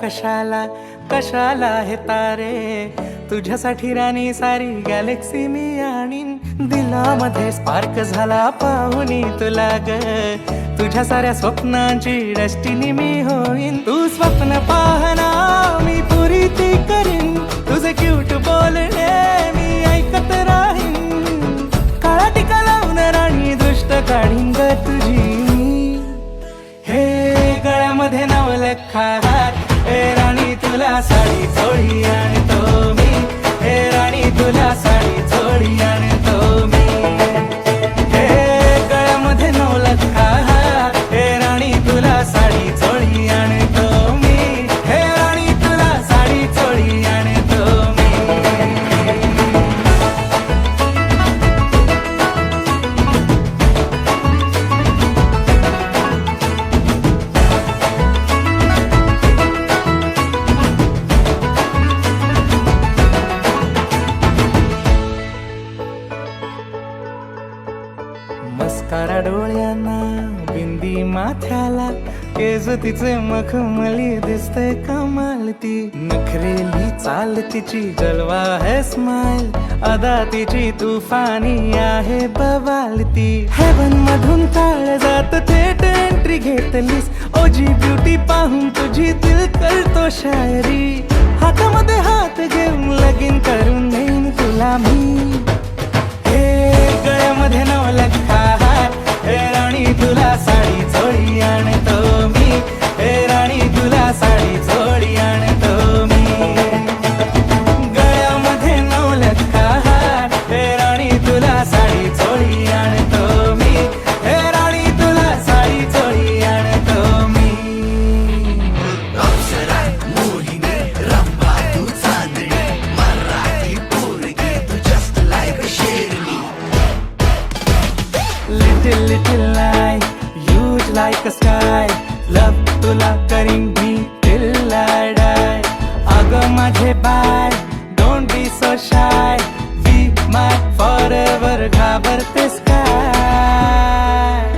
कशाला कशाला हे तारे, तुझ्यासाठी राणी सारी गॅलेक्सी मी आणीन. दिलामध्ये स्पार्क झाला पाहुनी तुला ग, तुझ्या साऱ्या स्वप्नांची डेस्टिनी मी होईन. तू स्वप्न पाहना मी पुरी ती करीन, तुझे क्यूट बोलणे मी ऐकत राहीन. काळा टिका लावून राणी दृष्ट काढीन ग तुझी. हे गळ्यामध्ये नवलखा हार, हे राणी तुला साडी चोळी आणतो मी. हे राणी तुला साडी चोळी आणतो मी. हे गळ्यामध्ये नवलखा हार, हे राणी तुला साडी चोळी आणतो मी. हे राणी तुला साडी चोळी आणतो मी. मस्कारा डोळ्यांना, बिंदी माथ्याला, केस तिचे मखमली दिसते कमाल. ती नखरेली चाल तिची जलवा है स्माइल, अदा तिची तुफानी आहे बवाल. ती हेवन मधून काळ जात थेट एंट्री घेतलीस. ओजी ब्युटी पाहून तुझी दिल करतो शायरी. हातामध्ये हात घेऊन लगीन करून देईन तुला मी. गळ्यामध्ये नवलखा हार, हे राणी तुला साडी चोळी आणतो मी. हे राणी तुला साडी चोळी आणतो मी. गळ्यामध्ये नवलखा हार, हे राणी तुला साडी चोळी आणतो मी. हे राणी तुला साडी चोळी आणतो मी. Little little light, huge like a sky. Love तुला करीन मी till I die. अगं माझे बाय, don't be so shy. Be my forever, घाबरतेस काय?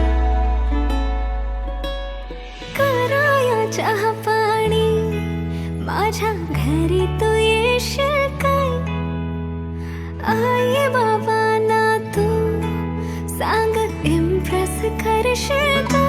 कराया चहा पाणी, माझ्या घरी तू येशील काय? आई बाबांना तू सांग इम्प्रेस करशील काय?